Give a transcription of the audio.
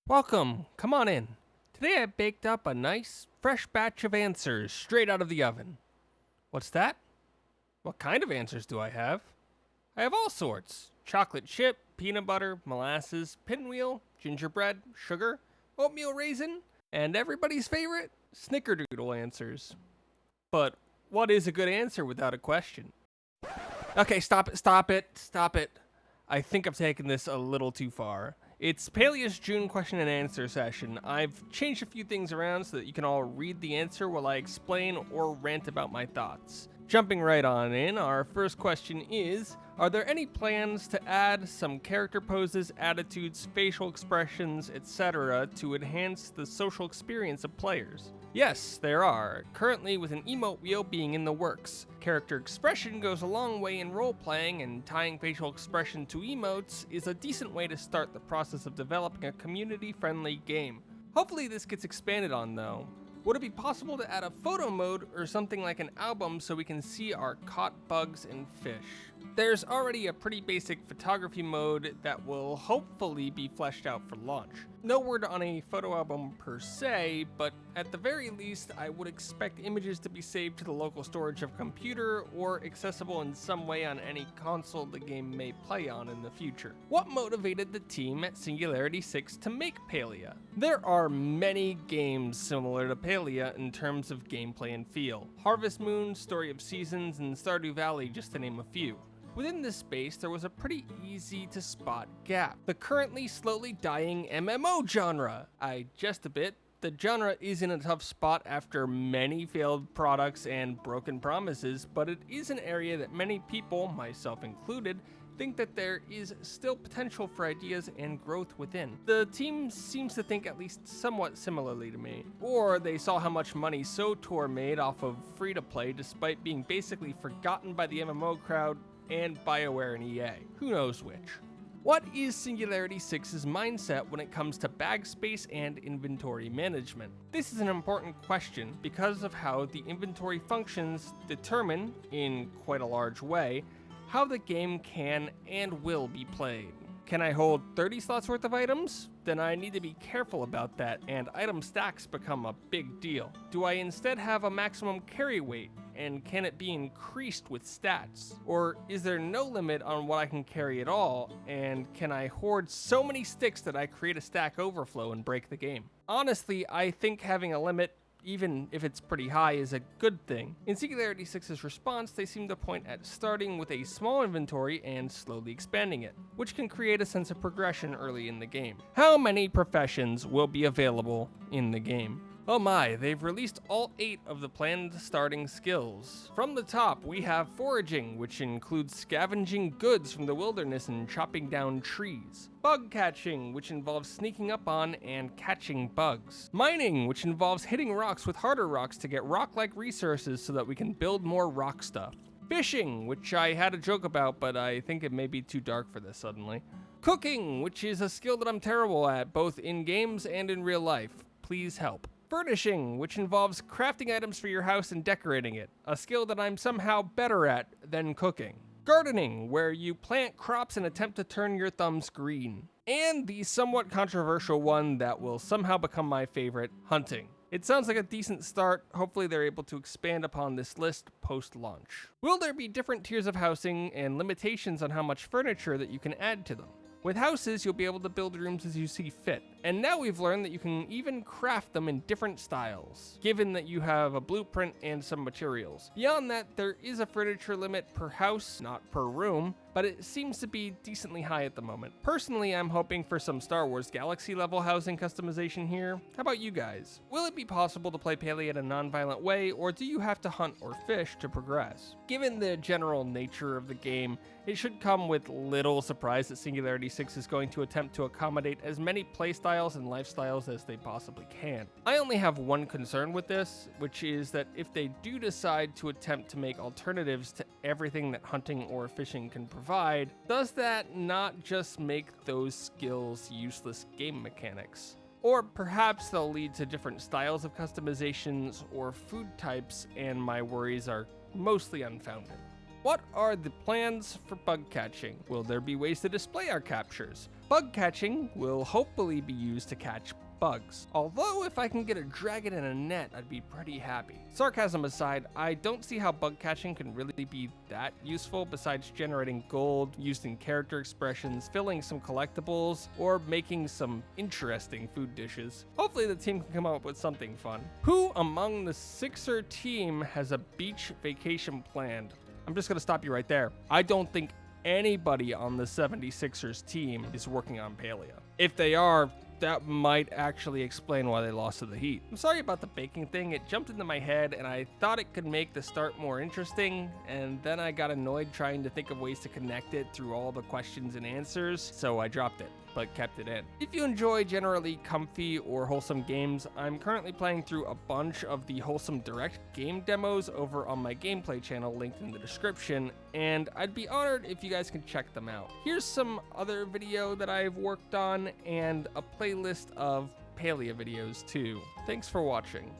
Welcome, come on in. Today I baked up a nice, fresh batch of answers straight out of the oven. What's that? What kind of answers do I have? I have all sorts chocolate chip, peanut butter, molasses, pinwheel, gingerbread, sugar, oatmeal raisin, and everybody's favorite, snickerdoodle answers. But what is a good answer without a question? Okay, stop it. I think I've taken this a little too far. It's Palea's June question and answer session. I've changed a few things around so that you can all read the answer while I explain or rant about my thoughts. Jumping right on in, our first question is, are there any plans to add some character poses, attitudes, facial expressions, etc. to enhance the social experience of players? Yes, there are, currently with an emote wheel being in the works. Character expression goes a long way in role-playing, and tying facial expression to emotes is a decent way to start the process of developing a community-friendly game. Hopefully this gets expanded on though. Would it be possible to add a photo mode or something like an album so we can see our caught bugs and fish? There's already a pretty basic photography mode that will hopefully be fleshed out for launch. No word on a photo album per se, but at the very least I would expect images to be saved to the local storage of a computer or accessible in some way on any console the game may play on in the future. What motivated the team at Singularity 6 to make Palia? There are many games similar to Palia in terms of gameplay and feel. Harvest Moon, Story of Seasons, and Stardew Valley just to name a few. Within this space, there was a pretty easy to spot gap. The currently slowly dying MMO genre. Just a bit. The genre is in a tough spot after many failed products and broken promises, but it is an area that many people, myself included, think that there is still potential for ideas and growth within. The team seems to think at least somewhat similarly to me. Or they saw how much money SWTOR made off of free-to-play despite being basically forgotten by the MMO crowd and BioWare and EA. Who knows which? What is Singularity 6's mindset when it comes to bag space and inventory management? This is an important question because of how the inventory functions determine, in quite a large way, how the game can and will be played. Can I hold 30 slots worth of items? Then I need to be careful about that, and item stacks become a big deal. Do I instead have a maximum carry weight, and can it be increased with stats? Or is there no limit on what I can carry at all, and can I hoard so many sticks that I create a stack overflow and break the game? Honestly, I think having a limit, even if it's pretty high, is a good thing. In Singularity 6's response, they seem to point at starting with a small inventory and slowly expanding it, which can create a sense of progression early in the game. How many professions will be available in the game? Oh my, they've released all 8 of the planned starting skills. From the top, we have foraging, which includes scavenging goods from the wilderness and chopping down trees. Bug catching, which involves sneaking up on and catching bugs. Mining, which involves hitting rocks with harder rocks to get rock-like resources so that we can build more rock stuff. Fishing, which I had a joke about, but I think it may be too dark for this suddenly. Cooking, which is a skill that I'm terrible at, both in games and in real life. Please help. Furnishing, which involves crafting items for your house and decorating it, a skill that I'm somehow better at than cooking. Gardening, where you plant crops and attempt to turn your thumbs green. And the somewhat controversial one that will somehow become my favorite, hunting. It sounds like a decent start. Hopefully they're able to expand upon this list post-launch. Will there be different tiers of housing and limitations on how much furniture that you can add to them? With houses, you'll be able to build rooms as you see fit. And now we've learned that you can even craft them in different styles, given that you have a blueprint and some materials. Beyond that, there is a furniture limit per house, not per room, but it seems to be decently high at the moment. Personally, I'm hoping for some Star Wars Galaxy level housing customization here. How about you guys? Will it be possible to play Palia in a non-violent way, or do you have to hunt or fish to progress? Given the general nature of the game, it should come with little surprise that Singularity 6 is going to attempt to accommodate as many playstyles and lifestyles as they possibly can. I only have one concern with this, which is that if they do decide to attempt to make alternatives to everything that hunting or fishing can provide, does that not just make those skills useless game mechanics? Or perhaps they'll lead to different styles of customizations or food types, and my worries are mostly unfounded. What are the plans for bug catching? Will there be ways to display our captures? Bug catching will hopefully be used to catch bugs. Although if I can get a dragon in a net, I'd be pretty happy. Sarcasm aside, I don't see how bug catching can really be that useful besides generating gold used in character expressions, filling some collectibles, or making some interesting food dishes. Hopefully the team can come up with something fun. Who among the Sixer team has a beach vacation planned? I'm just gonna stop you right there. I don't think anybody on the 76ers team is working on Palia. If they are, that might actually explain why they lost to the Heat. I'm sorry about the baking thing. It jumped into my head and I thought it could make the start more interesting, and then I got annoyed trying to think of ways to connect it through all the questions and answers, so I dropped it, but kept it in. If you enjoy generally comfy or wholesome games, I'm currently playing through a bunch of the Wholesome Direct game demos over on my gameplay channel linked in the description, and I'd be honored if you guys can check them out. Here's some other video that I've worked on and a playlist of Palia videos too. Thanks for watching.